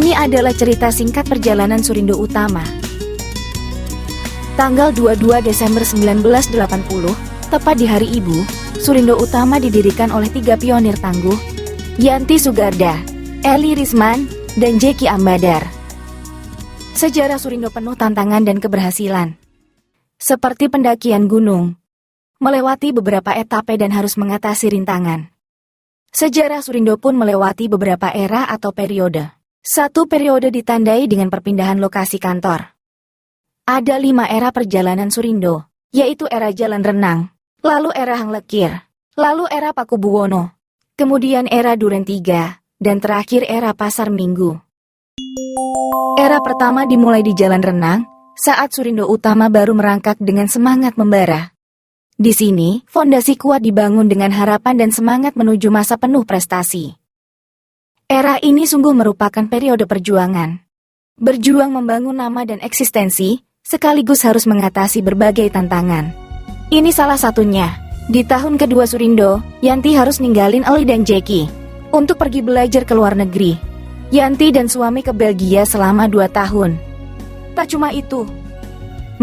Ini adalah cerita singkat perjalanan Surindo Utama. Tanggal 22 Desember 1980, tepat di Hari Ibu, Surindo Utama didirikan oleh 3 pionir tangguh, Yanti Sugarda, Eli Risman, dan Jeki Ambadar. Sejarah Surindo penuh tantangan dan keberhasilan. Seperti pendakian gunung, melewati beberapa etape dan harus mengatasi rintangan. Sejarah Surindo pun melewati beberapa era atau periode. Satu periode ditandai dengan perpindahan lokasi kantor. Ada 5 era perjalanan Surindo, yaitu era Jalan Renang, lalu era Hang Lekir, lalu era Pakubuwono, kemudian era Duren 3, dan terakhir era Pasar Minggu. Era pertama dimulai di Jalan Renang, saat Surindo Utama baru merangkak dengan semangat membara. Di sini, fondasi kuat dibangun dengan harapan dan semangat menuju masa penuh prestasi. Era ini sungguh merupakan periode perjuangan. Berjuang membangun nama dan eksistensi, sekaligus harus mengatasi berbagai tantangan. Ini salah satunya. Di tahun kedua Surindo, Yanti harus ninggalin Eli dan Jeki untuk pergi belajar ke luar negeri. Yanti dan suami ke Belgia selama 2 tahun. Tak cuma itu.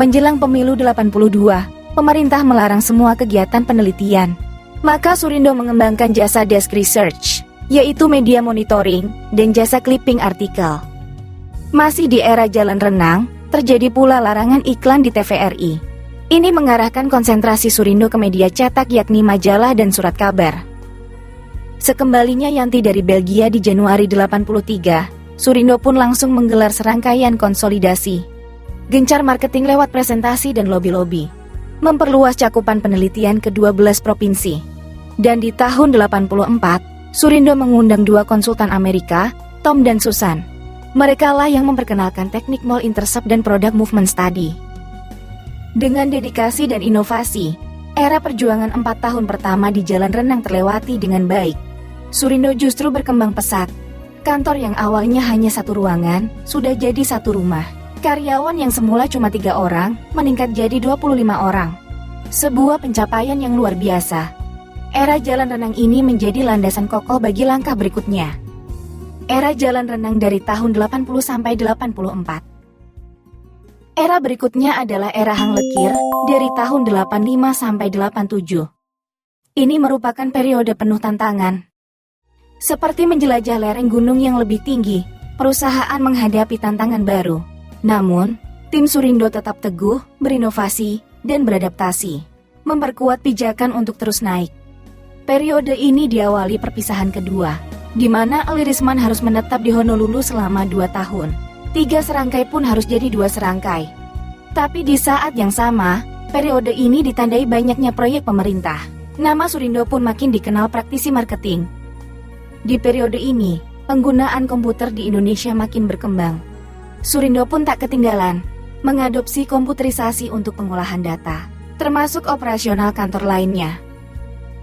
Menjelang pemilu 82, pemerintah melarang semua kegiatan penelitian. Maka Surindo mengembangkan jasa desk research, yaitu media monitoring dan jasa clipping artikel. Masih di era Jalan Renang, terjadi pula larangan iklan di TVRI. Ini mengarahkan konsentrasi Surindo ke media cetak yakni majalah dan surat kabar. Sekembalinya Yanti dari Belgia di Januari 83, Surindo pun langsung menggelar serangkaian konsolidasi. Gencar marketing lewat presentasi dan lobi-lobi. Memperluas cakupan penelitian ke 12 provinsi. Dan di tahun 84, Surindo mengundang 2 konsultan Amerika, Tom dan Susan. Merekalah yang memperkenalkan teknik mall intercept dan produk movement study. Dengan dedikasi dan inovasi, era perjuangan 4 tahun pertama di Jalan Renang terlewati dengan baik. Surindo justru berkembang pesat. Kantor yang awalnya hanya 1 ruangan, sudah jadi 1 rumah. Karyawan yang semula cuma 3 orang, meningkat jadi 25 orang. Sebuah pencapaian yang luar biasa. Era Jalan Renang ini menjadi landasan kokoh bagi langkah berikutnya. Era Jalan Renang dari tahun 80 sampai 84. Era berikutnya adalah era Hang Lekir dari tahun 85 sampai 87. Ini merupakan periode penuh tantangan. Seperti menjelajah lereng gunung yang lebih tinggi, perusahaan menghadapi tantangan baru. Namun, tim Surindo tetap teguh, berinovasi, dan beradaptasi. Memperkuat pijakan untuk terus naik. Periode ini diawali perpisahan kedua, di mana Eli Risman harus menetap di Honolulu selama 2 tahun. 3 serangkai pun harus jadi 2 serangkai. Tapi di saat yang sama, periode ini ditandai banyaknya proyek pemerintah. Nama Surindo pun makin dikenal praktisi marketing. Di periode ini, penggunaan komputer di Indonesia makin berkembang. Surindo pun tak ketinggalan, mengadopsi komputerisasi untuk pengolahan data, termasuk operasional kantor lainnya.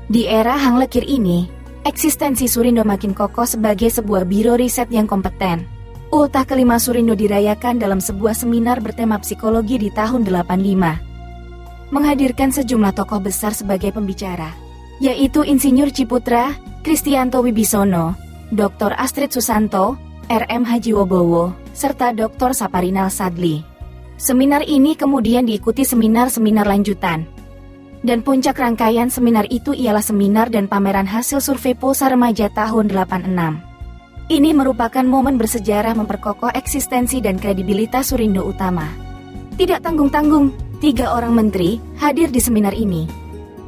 Di era Hang Lekir ini, eksistensi Surindo makin kokoh sebagai sebuah biro riset yang kompeten. Ultah kelima Surindo dirayakan dalam sebuah seminar bertema psikologi di tahun 85. Menghadirkan sejumlah tokoh besar sebagai pembicara, yaitu Insinyur Ciputra, Kristianto Wibisono, Dr. Astrid Susanto, RM Haji Wobowo, serta Dr. Saparinal Sadli. Seminar ini kemudian diikuti seminar-seminar lanjutan. Dan puncak rangkaian seminar itu ialah seminar dan pameran hasil survei Pulsa Remaja tahun 86. Ini merupakan momen bersejarah memperkokoh eksistensi dan kredibilitas Surindo Utama. Tidak tanggung-tanggung, 3 orang menteri hadir di seminar ini,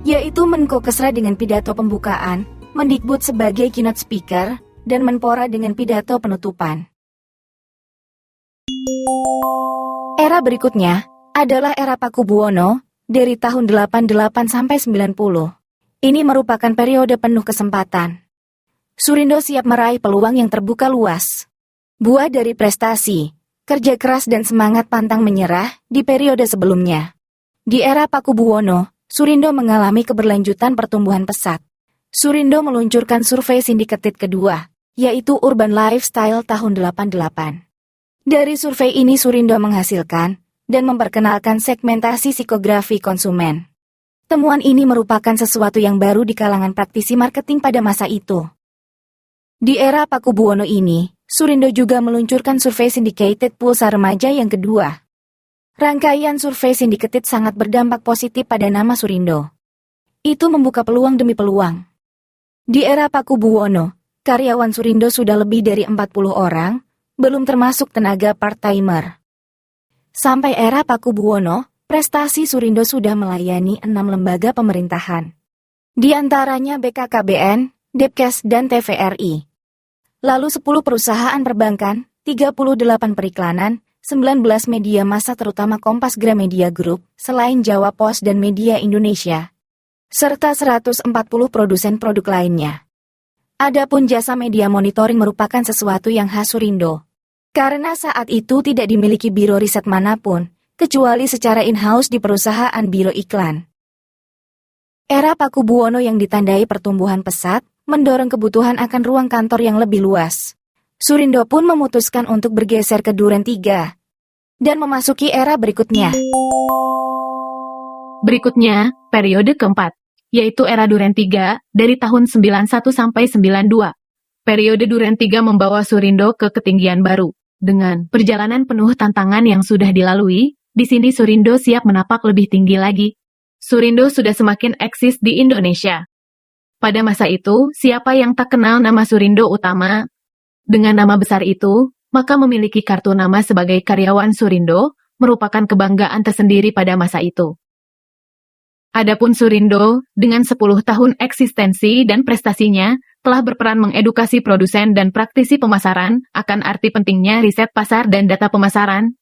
yaitu Menko Kesra dengan pidato pembukaan, Mendikbud sebagai keynote speaker, dan Menpora dengan pidato penutupan. Era berikutnya adalah era Pakubuwono, dari tahun 88 sampai 90. Ini merupakan periode penuh kesempatan. Surindo siap meraih peluang yang terbuka luas. Buah dari prestasi, kerja keras dan semangat pantang menyerah di periode sebelumnya. Di era Pakubuwono, Surindo mengalami keberlanjutan pertumbuhan pesat. Surindo meluncurkan survei sindikated kedua, yaitu Urban Lifestyle tahun 88. Dari survei ini Surindo menghasilkan dan memperkenalkan segmentasi psikografi konsumen. Temuan ini merupakan sesuatu yang baru di kalangan praktisi marketing pada masa itu. Di era Pakubuwono ini, Surindo juga meluncurkan survei syndicated pulsa remaja yang kedua. Rangkaian survei syndicated sangat berdampak positif pada nama Surindo. Itu membuka peluang demi peluang. Di era Paku Buwono, karyawan Surindo sudah lebih dari 40 orang, belum termasuk tenaga part-timer. Sampai era Paku Buwono, prestasi Surindo sudah melayani 6 lembaga pemerintahan. Di antaranya BKKBN, Depkes, dan TVRI. Lalu 10 perusahaan perbankan, 38 periklanan, 19 media massa terutama Kompas Gramedia Group, selain Jawa Pos dan Media Indonesia, serta 140 produsen produk lainnya. Adapun jasa media monitoring merupakan sesuatu yang khas Surindo. Karena saat itu tidak dimiliki biro riset manapun, kecuali secara in-house di perusahaan biro iklan. Era Paku Buwono yang ditandai pertumbuhan pesat, mendorong kebutuhan akan ruang kantor yang lebih luas. Surindo pun memutuskan untuk bergeser ke Duren 3 dan memasuki era berikutnya. Berikutnya, periode keempat, yaitu era Duren 3 dari tahun 91 sampai 92. Periode Duren 3 membawa Surindo ke ketinggian baru. Dengan perjalanan penuh tantangan yang sudah dilalui, di sini Surindo siap menapak lebih tinggi lagi. Surindo sudah semakin eksis di Indonesia. Pada masa itu, siapa yang tak kenal nama Surindo Utama? Dengan nama besar itu, maka memiliki kartu nama sebagai karyawan Surindo merupakan kebanggaan tersendiri pada masa itu. Adapun Surindo, dengan 10 tahun eksistensi dan prestasinya, telah berperan mengedukasi produsen dan praktisi pemasaran akan arti pentingnya riset pasar dan data pemasaran.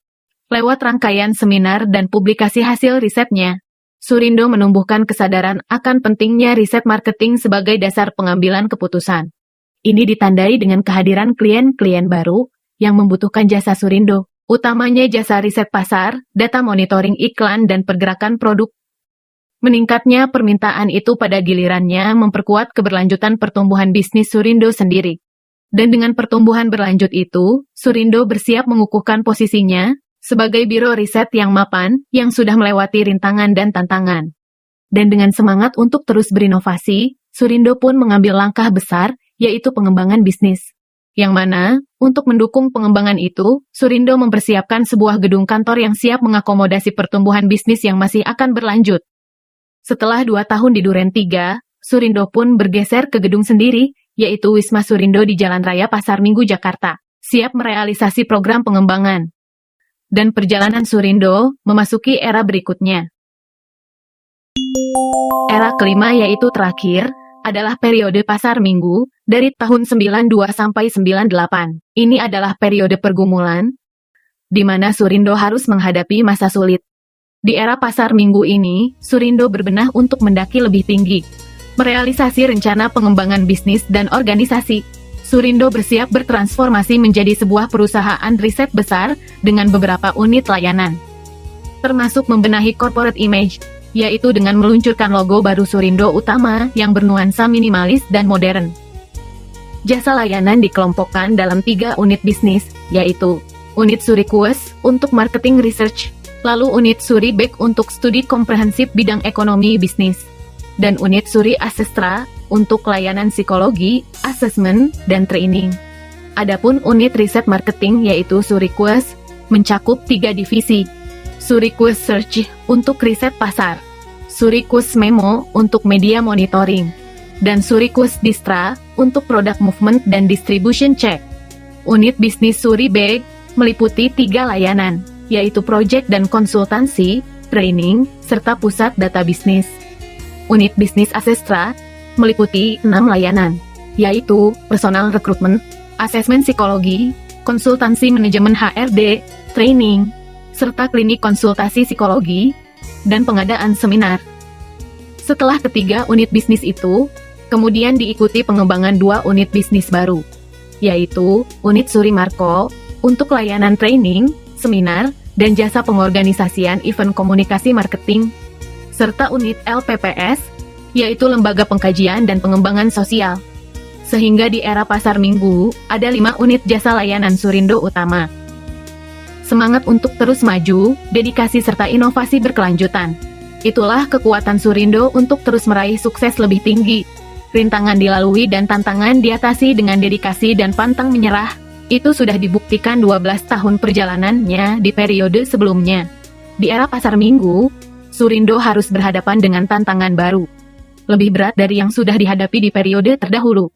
Lewat rangkaian seminar dan publikasi hasil risetnya, Surindo menumbuhkan kesadaran akan pentingnya riset marketing sebagai dasar pengambilan keputusan. Ini ditandai dengan kehadiran klien-klien baru yang membutuhkan jasa Surindo, utamanya jasa riset pasar, data monitoring iklan dan pergerakan produk. Meningkatnya permintaan itu pada gilirannya memperkuat keberlanjutan pertumbuhan bisnis Surindo sendiri. Dan dengan pertumbuhan berlanjut itu, Surindo bersiap mengukuhkan posisinya sebagai biro riset yang mapan, yang sudah melewati rintangan dan tantangan. Dan dengan semangat untuk terus berinovasi, Surindo pun mengambil langkah besar, yaitu pengembangan bisnis. Yang mana, untuk mendukung pengembangan itu, Surindo mempersiapkan sebuah gedung kantor yang siap mengakomodasi pertumbuhan bisnis yang masih akan berlanjut. Setelah 2 tahun di Duren 3, Surindo pun bergeser ke gedung sendiri, yaitu Wisma Surindo di Jalan Raya Pasar Minggu, Jakarta, siap merealisasi program pengembangan. Dan perjalanan Surindo memasuki era berikutnya. Era kelima yaitu terakhir, adalah periode Pasar Minggu, dari tahun 92 sampai 98. Ini adalah periode pergumulan, di mana Surindo harus menghadapi masa sulit. Di era Pasar Minggu ini, Surindo berbenah untuk mendaki lebih tinggi, merealisasi rencana pengembangan bisnis dan organisasi. Surindo bersiap bertransformasi menjadi sebuah perusahaan riset besar dengan beberapa unit layanan. Termasuk membenahi corporate image, yaitu dengan meluncurkan logo baru Surindo Utama yang bernuansa minimalis dan modern. Jasa layanan dikelompokkan dalam 3 unit bisnis, yaitu unit Suriquest untuk marketing research, lalu unit Suribek untuk studi komprehensif bidang ekonomi bisnis, dan unit Suri Asestra untuk layanan psikologi, asesmen, dan training. Adapun unit riset marketing yaitu Suriquest mencakup 3 divisi. Suriquest Search untuk riset pasar, Suriquest Memo untuk media monitoring, dan Suriquest Distra untuk product movement dan distribution check. Unit bisnis Suribek meliputi 3 layanan, yaitu project dan konsultansi, training, serta pusat data bisnis. Unit bisnis Asestra meliputi 6 layanan, yaitu personal recruitment, asesmen psikologi, konsultansi manajemen HRD, training, serta klinik konsultasi psikologi, dan pengadaan seminar. Setelah ketiga unit bisnis itu, kemudian diikuti pengembangan 2 unit bisnis baru, yaitu unit Suri Marco untuk layanan training, seminar, dan jasa pengorganisasian event komunikasi marketing, serta unit LPPS, yaitu Lembaga Pengkajian dan Pengembangan Sosial. Sehingga di era Pasar Minggu, ada 5 unit jasa layanan Surindo Utama. Semangat untuk terus maju, dedikasi serta inovasi berkelanjutan. Itulah kekuatan Surindo untuk terus meraih sukses lebih tinggi. Rintangan dilalui dan tantangan diatasi dengan dedikasi dan pantang menyerah. Itu sudah dibuktikan 12 tahun perjalanannya di periode sebelumnya. Di era pasar minggu, Surindo harus berhadapan dengan tantangan baru. Lebih berat dari yang sudah dihadapi di periode terdahulu.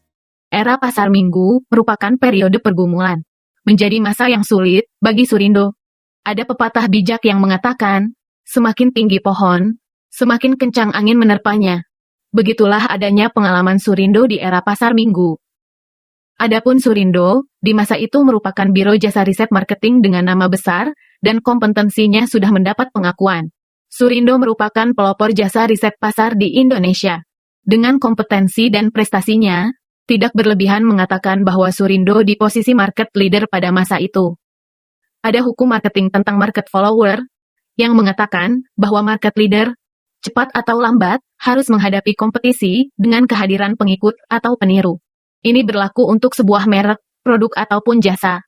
Era pasar minggu merupakan periode pergumulan. Menjadi masa yang sulit bagi Surindo. Ada pepatah bijak yang mengatakan, semakin tinggi pohon, semakin kencang angin menerpanya. Begitulah adanya pengalaman Surindo di era pasar minggu. Adapun Surindo, di masa itu merupakan biro jasa riset marketing dengan nama besar, dan kompetensinya sudah mendapat pengakuan. Surindo merupakan pelopor jasa riset pasar di Indonesia. Dengan kompetensi dan prestasinya, tidak berlebihan mengatakan bahwa Surindo di posisi market leader pada masa itu. Ada hukum marketing tentang market follower, yang mengatakan bahwa market leader, cepat atau lambat, harus menghadapi kompetisi dengan kehadiran pengikut atau peniru. Ini berlaku untuk sebuah merek, produk ataupun jasa.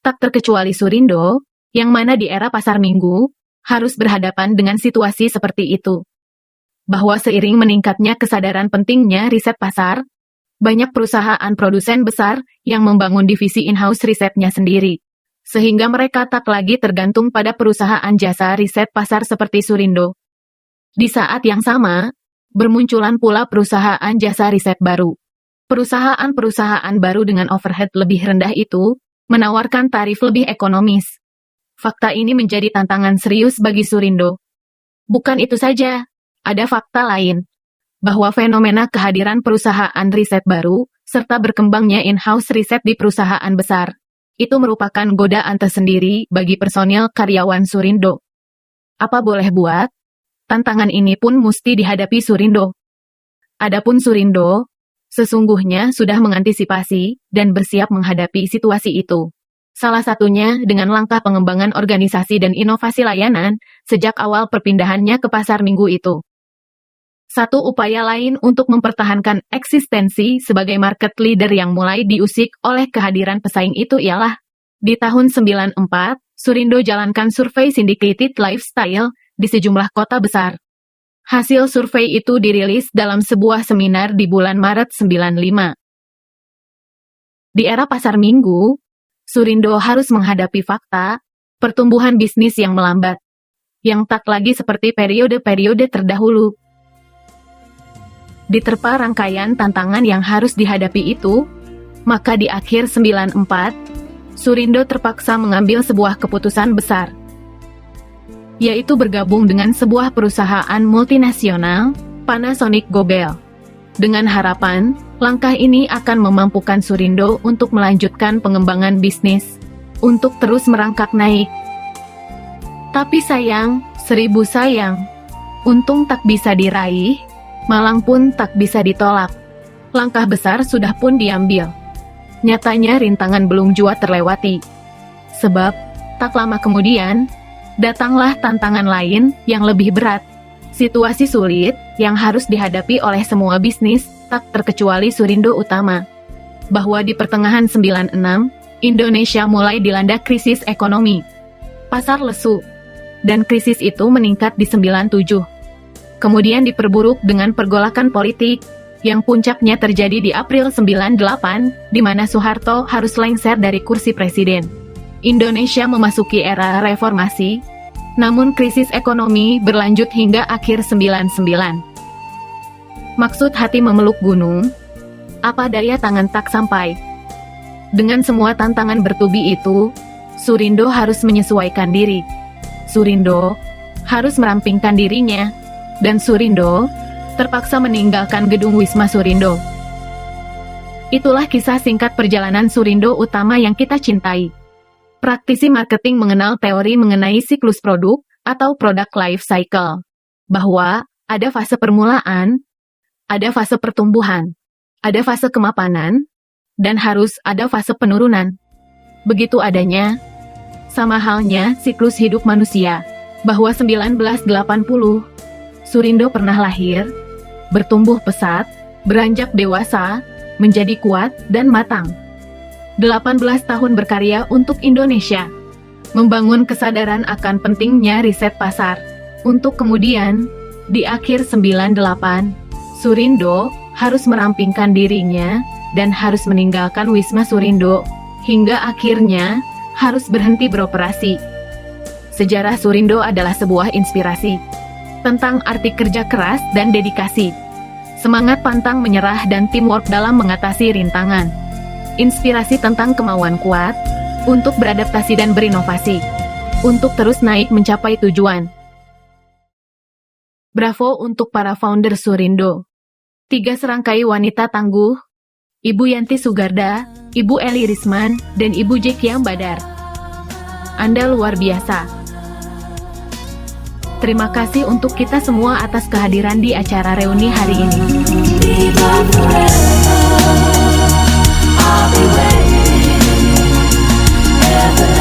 Tak terkecuali Surindo, yang mana di era pasar minggu, harus berhadapan dengan situasi seperti itu. Bahwa seiring meningkatnya kesadaran pentingnya riset pasar, banyak perusahaan produsen besar yang membangun divisi in-house risetnya sendiri. Sehingga mereka tak lagi tergantung pada perusahaan jasa riset pasar seperti Surindo. Di saat yang sama, bermunculan pula perusahaan jasa riset baru. Perusahaan-perusahaan baru dengan overhead lebih rendah itu menawarkan tarif lebih ekonomis. Fakta ini menjadi tantangan serius bagi Surindo. Bukan itu saja, ada fakta lain, bahwa fenomena kehadiran perusahaan riset baru serta berkembangnya in-house riset di perusahaan besar, itu merupakan godaan tersendiri bagi personil karyawan Surindo. Apa boleh buat? Tantangan ini pun mesti dihadapi Surindo. Adapun Surindo, sesungguhnya sudah mengantisipasi dan bersiap menghadapi situasi itu. Salah satunya dengan langkah pengembangan organisasi dan inovasi layanan sejak awal perpindahannya ke pasar minggu itu. Satu upaya lain untuk mempertahankan eksistensi sebagai market leader yang mulai diusik oleh kehadiran pesaing itu ialah, di tahun 94, Surindo jalankan survei syndicated lifestyle di sejumlah kota besar. Hasil survei itu dirilis dalam sebuah seminar di bulan Maret 95. Di era pasar minggu, Surindo harus menghadapi fakta pertumbuhan bisnis yang melambat, yang tak lagi seperti periode-periode terdahulu. Diterpa rangkaian tantangan yang harus dihadapi itu, maka di akhir 94, Surindo terpaksa mengambil sebuah keputusan besar, yaitu bergabung dengan sebuah perusahaan multinasional, Panasonic Gobel. Dengan harapan, langkah ini akan memampukan Surindo untuk melanjutkan pengembangan bisnis, untuk terus merangkak naik. Tapi sayang, seribu sayang, untung tak bisa diraih, malang pun tak bisa ditolak. Langkah besar sudah pun diambil. Nyatanya rintangan belum jua terlewati. Sebab, tak lama kemudian, datanglah tantangan lain yang lebih berat. Situasi sulit yang harus dihadapi oleh semua bisnis, tak terkecuali Surindo Utama. Bahwa di pertengahan 96, Indonesia mulai dilanda krisis ekonomi. Pasar lesu. Dan krisis itu meningkat di 97. Kemudian diperburuk dengan pergolakan politik, yang puncaknya terjadi di April 98, di mana Soeharto harus lengser dari kursi presiden. Indonesia memasuki era reformasi, namun krisis ekonomi berlanjut hingga akhir 99. Maksud hati memeluk gunung, apa daya tangan tak sampai. Dengan semua tantangan bertubi itu, Surindo harus menyesuaikan diri. Surindo harus merampingkan dirinya, dan Surindo terpaksa meninggalkan gedung Wisma Surindo. Itulah kisah singkat perjalanan Surindo Utama yang kita cintai. Praktisi marketing mengenal teori mengenai siklus produk atau product life cycle, bahwa ada fase permulaan, ada fase pertumbuhan, ada fase kemapanan, dan harus ada fase penurunan. Begitu adanya, sama halnya siklus hidup manusia, bahwa 1980, Surindo pernah lahir, bertumbuh pesat, beranjak dewasa, menjadi kuat dan matang. 18 tahun berkarya untuk Indonesia, membangun kesadaran akan pentingnya riset pasar, untuk kemudian, di akhir 98, Surindo harus merampingkan dirinya, dan harus meninggalkan Wisma Surindo, hingga akhirnya harus berhenti beroperasi. Sejarah Surindo adalah sebuah inspirasi tentang arti kerja keras dan dedikasi, semangat pantang menyerah dan teamwork dalam mengatasi rintangan. Inspirasi tentang kemauan kuat untuk beradaptasi dan berinovasi, untuk terus naik mencapai tujuan. Bravo untuk para founder Surindo. 3 serangkai wanita tangguh, Ibu Yanti Sugarda, Ibu Eli Risman, dan Ibu Jeki Ambadar. Anda luar biasa. Terima kasih untuk kita semua atas kehadiran di acara reuni hari ini. I'll be waiting ever.